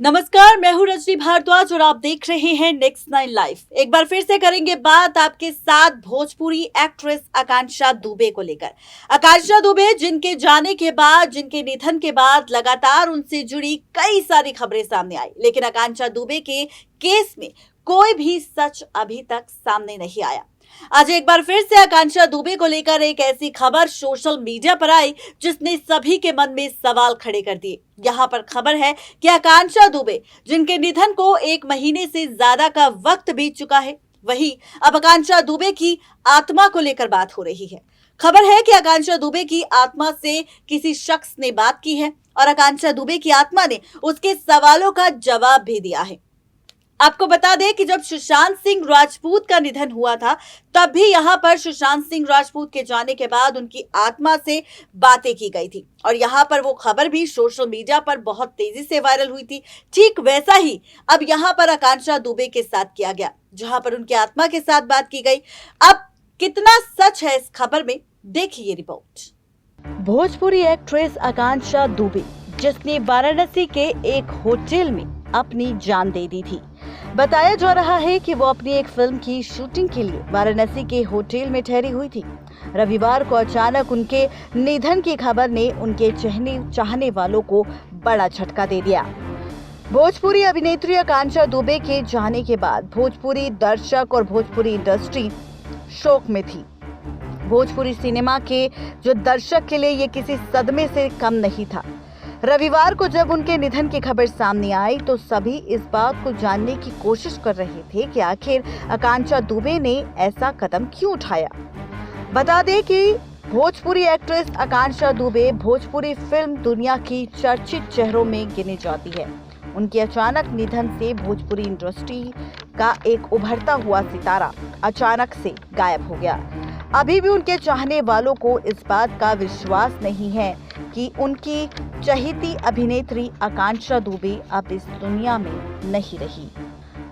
नमस्कार, मैं हूं रजनी भारद्वाज और आप देख रहे हैं नेक्स्ट 9 लाइव। एक बार फिर से करेंगे बात आपके साथ भोजपुरी एक्ट्रेस आकांक्षा दुबे को लेकर। आकांक्षा दुबे जिनके जाने के बाद, जिनके निधन के बाद लगातार उनसे जुड़ी कई सारी खबरें सामने आई, लेकिन आकांक्षा दुबे के केस में कोई भी सच अभी तक सामने नहीं आया। आज एक बार फिर से आकांक्षा दुबे को लेकर एक ऐसी खबर सोशल मीडिया पर आई जिसने सभी के मन में सवाल खड़े कर दिए। यहाँ पर खबर है कि आकांक्षा दुबे जिनके निधन को 1 महीने से ज्यादा का वक्त बीत चुका है, वहीं अब आकांक्षा दुबे की आत्मा को लेकर बात हो रही है। खबर है कि आकांक्षा दुबे की आत्मा से किसी शख्स ने बात की है और आकांक्षा दुबे की आत्मा ने उसके सवालों का जवाब भी दिया है। आपको बता दें कि जब सुशांत सिंह राजपूत का निधन हुआ था, तब भी यहाँ पर सुशांत सिंह राजपूत के जाने के बाद उनकी आत्मा से बातें की गई थी और यहाँ पर वो खबर भी सोशल मीडिया पर बहुत तेजी से वायरल हुई थी। ठीक वैसा ही अब यहाँ पर आकांक्षा दुबे के साथ किया गया, जहाँ पर उनकी आत्मा के साथ बात की गई। अब कितना सच है इस खबर में, देखिए ये रिपोर्ट। भोजपुरी एक्ट्रेस आकांक्षा दुबे जिसने वाराणसी के एक होटल में अपनी जान दे दी थी। बताया जा रहा है कि वो अपनी एक फिल्म की शूटिंग के लिए वाराणसी के होटल में ठहरी हुई थी। रविवार को अचानक उनके निधन की खबर ने उनके चाहने वालों को बड़ा झटका दे दिया। भोजपुरी अभिनेत्री आकांक्षा दुबे के जाने के बाद भोजपुरी दर्शक और भोजपुरी इंडस्ट्री शोक में थी। भोजपुरी सिनेमा के जो दर्शक के लिए ये किसी सदमे से कम नहीं था। रविवार को जब उनके निधन की खबर सामने आई तो सभी इस बात को जानने की कोशिश कर रहे थे कि आखिर आकांक्षा दुबे ने ऐसा कदम क्यों उठाया। बता दें कि भोजपुरी एक्ट्रेस आकांक्षा दुबे भोजपुरी फिल्म दुनिया की चर्चित चेहरों में गिनी जाती है। उनके अचानक निधन से भोजपुरी इंडस्ट्री का एक उभरता हुआ सितारा अचानक से गायब हो गया। अभी भी उनके चाहने वालों को इस बात का विश्वास नहीं है कि उनकी चहेती अभिनेत्री आकांक्षा दुबे अब इस दुनिया में नहीं रही।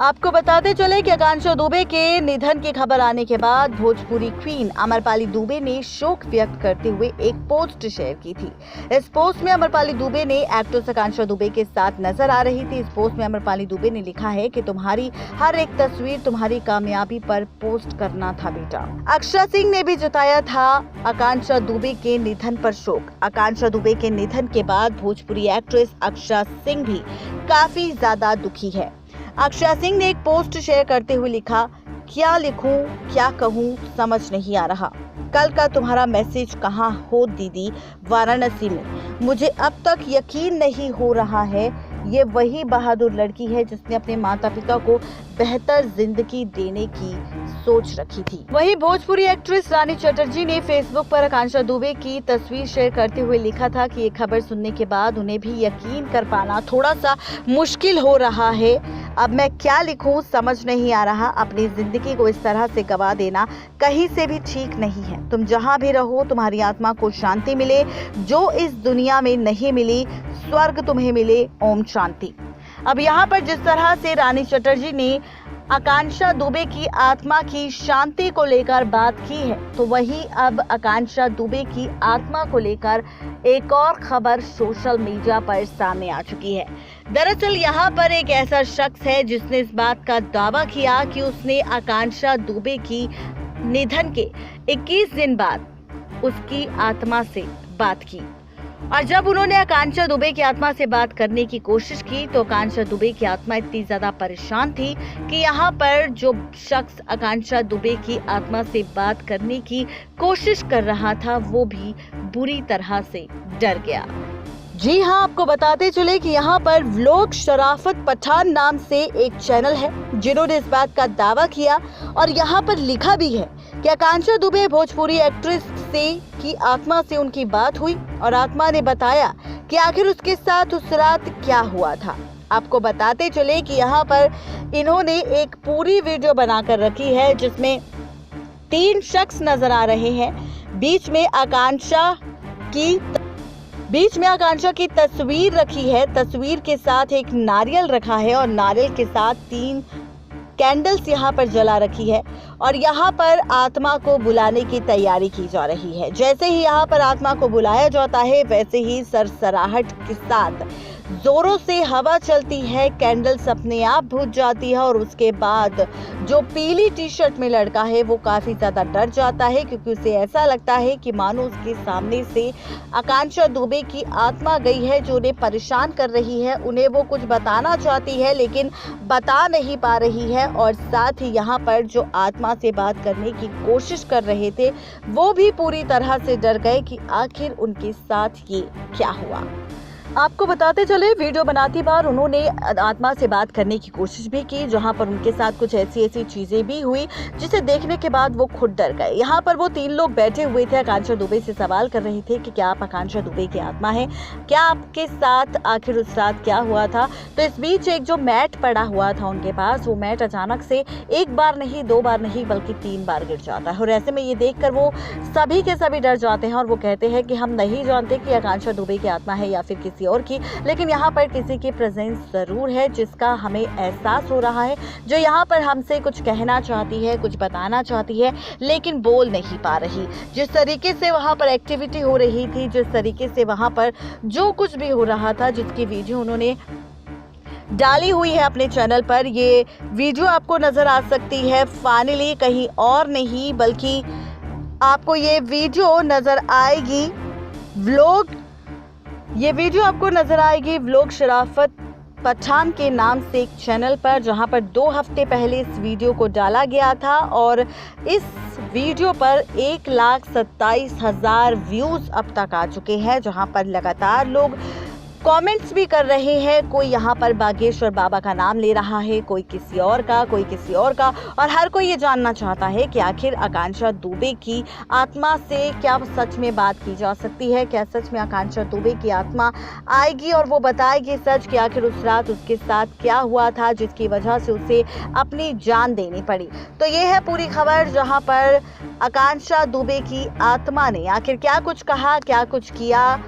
आपको बताते चले कि आकांक्षा दुबे के निधन की खबर आने के बाद भोजपुरी क्वीन अमरपाली दुबे ने शोक व्यक्त करते हुए एक पोस्ट शेयर की थी। इस पोस्ट में अमरपाली दुबे ने एक्ट्रेस आकांक्षा दुबे के साथ नजर आ रही थी। इस पोस्ट में अमरपाली दुबे ने लिखा है कि तुम्हारी हर एक तस्वीर तुम्हारी कामयाबी पर पोस्ट करना था बेटा। अक्षरा सिंह ने भी जताया था आकांक्षा दुबे के निधन पर शोक। आकांक्षा दुबे के निधन के बाद भोजपुरी एक्ट्रेस अक्षरा सिंह भी काफी ज्यादा दुखी है। अक्षरा सिंह ने एक पोस्ट शेयर करते हुए लिखा, क्या लिखूं, क्या कहूं, समझ नहीं आ रहा। कल का तुम्हारा मैसेज कहाँ हो दीदी, वाराणसी में। मुझे अब तक यकीन नहीं हो रहा है ये वही बहादुर लड़की है जिसने अपने माता पिता को बेहतर जिंदगी देने की सोच रखी थी। वहीं भोजपुरी एक्ट्रेस रानी चटर्जी ने फेसबुक पर आकांक्षा दुबे की तस्वीर शेयर करते हुए लिखा था कि ये खबर सुनने के बाद उन्हें भी यकीन कर पाना थोड़ा सा मुश्किल हो रहा है। अब मैं क्या लिखूं समझ नहीं आ रहा। अपनी जिंदगी को इस तरह से गवा देना कहीं से भी ठीक नहीं है। तुम जहां भी रहो तुम्हारी आत्मा को शांति मिले, जो इस दुनिया में नहीं मिली स्वर्ग तुम्हें मिले, ओम शांति। अब यहाँ पर जिस तरह से रानी चटर्जी ने आकांक्षा दुबे की आत्मा की शांति को लेकर बात की है, तो वहीं अब आकांक्षा दुबे की आत्मा को लेकर एक और खबर सोशल मीडिया पर सामने आ चुकी है। दरअसल यहाँ पर एक ऐसा शख्स है जिसने इस बात का दावा किया कि उसने आकांक्षा दुबे की निधन के 21 दिन बाद उसकी आत्मा से बात की और जब उन्होंने आकांक्षा दुबे की आत्मा से बात करने की कोशिश की तो आकांक्षा दुबे की आत्मा इतनी ज्यादा परेशान थी कि यहाँ पर जो शख्स आकांक्षा दुबे की आत्मा से बात करने की कोशिश कर रहा था वो भी बुरी तरह से डर गया। जी हाँ, आपको बताते चले कि यहाँ पर व्लॉग शराफत पठान नाम से एक चैनल है जिन्होंने इस बात का दावा किया और यहाँ पर लिखा भी है कि आकांक्षा दुबे भोजपुरी एक्ट्रेस से की आत्मा से उनकी बात हुई और आत्मा ने बताया कि आखिर उसके साथ उस रात क्या हुआ था। आपको बताते चले कि यहाँ पर इन्होंने एक पूरी वीडियो बनाकर रखी है जिसमें 3 शख्स नजर आ रहे हैं। बीच में आकांक्षा की तस्वीर रखी है। तस्वीर के साथ एक नारियल रखा है और नारियल के साथ 3 कैंडल्स यहाँ पर जला रखी है और यहाँ पर आत्मा को बुलाने की तैयारी की जा रही है। जैसे ही यहाँ पर आत्मा को बुलाया जाता है वैसे ही सरसराहट के साथ जोरों से हवा चलती है, कैंडल्स अपने आप बुझ जाती है और उसके बाद जो पीली टी शर्ट में लड़का है वो काफी ज्यादा डर जाता है, क्योंकि उसे ऐसा लगता है कि मानो उसके सामने से आकांक्षा दुबे की आत्मा गई है जो उन्हें परेशान कर रही है। उन्हें वो कुछ बताना चाहती है लेकिन बता नहीं पा रही है, और साथ ही यहाँ पर जो आत्मा से बात करने की कोशिश कर रहे थे वो भी पूरी तरह से डर गए कि आखिर उनके साथ ये क्या हुआ। आपको बताते चले, वीडियो बनाती बार उन्होंने आत्मा से बात करने की कोशिश भी की, जहां पर उनके साथ कुछ ऐसी चीजें भी हुई जिसे देखने के बाद वो खुद डर गए। यहाँ पर वो 3 लोग बैठे हुए थे, आकांक्षा दुबे से सवाल कर रहे थे कि क्या आप आकांक्षा दुबे की आत्मा है, क्या आपके साथ आखिर उस रात क्या हुआ था। तो इस बीच एक जो मैट पड़ा हुआ था उनके पास, वो मैट अचानक से 1 बार नहीं 2 बार नहीं बल्कि 3 बार गिर जाता है, और ऐसे में ये देखकर वो सभी के सभी डर जाते हैं और वो कहते हैं कि हम नहीं जानते कि आकांक्षा दुबे की आत्मा है या फिर किसी और की, लेकिन यहाँ पर किसी की प्रेजेंस जरूर है जिसका हमें एहसास हो रहा है, जो यहाँ पर हमसे कुछ कहना चाहती है, कुछ बताना चाहती है लेकिन बोल नहीं पा रही। जिस तरीके से वहाँ पर एक्टिविटी हो रही थी, जिस तरीके से वहाँ पर जो कुछ भी हो रहा था, जिसकी वीडियो उन्होंने डाली हुई है अपने चैनल पर, ये वीडियो आपको नजर आ सकती है फाइनली कहीं और नहीं बल्कि आपको ये वीडियो नजर आएगी व्लॉग शराफत पठान के नाम से एक चैनल पर, जहां पर 2 हफ्ते पहले इस वीडियो को डाला गया था और इस वीडियो पर 1,27,000 व्यूज अब तक आ चुके हैं, जहां पर लगातार लोग कमेंट्स भी कर रहे हैं। कोई यहाँ पर बागेश्वर बाबा का नाम ले रहा है, कोई किसी और का, और हर कोई ये जानना चाहता है कि आखिर आकांक्षा दुबे की आत्मा से क्या सच में बात की जा सकती है, क्या सच में आकांक्षा दुबे की आत्मा आएगी और वो बताएगी सच कि आखिर उस रात उसके साथ क्या हुआ था जिसकी वजह से उसे अपनी जान देनी पड़ी। तो ये है पूरी खबर, जहाँ पर आकांक्षा दुबे की आत्मा ने आखिर क्या कुछ कहा, क्या कुछ किया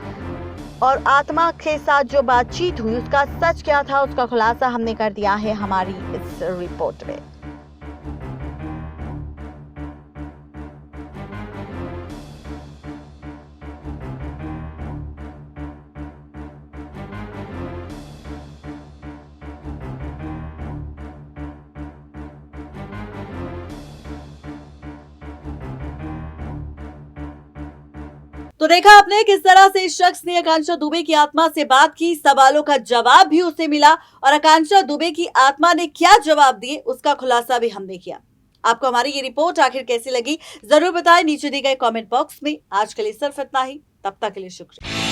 और आत्मा के साथ जो बातचीत हुई उसका सच क्या था, उसका खुलासा हमने कर दिया है हमारी इस रिपोर्ट में। तो देखा आपने किस तरह से इस शख्स ने आकांक्षा दुबे की आत्मा से बात की, सवालों का जवाब भी उसे मिला और आकांक्षा दुबे की आत्मा ने क्या जवाब दिए उसका खुलासा भी हमने किया। आपको हमारी ये रिपोर्ट आखिर कैसी लगी जरूर बताएं नीचे दिए गए कमेंट बॉक्स में। आज के लिए सिर्फ इतना ही, तब तक के लिए शुक्रिया।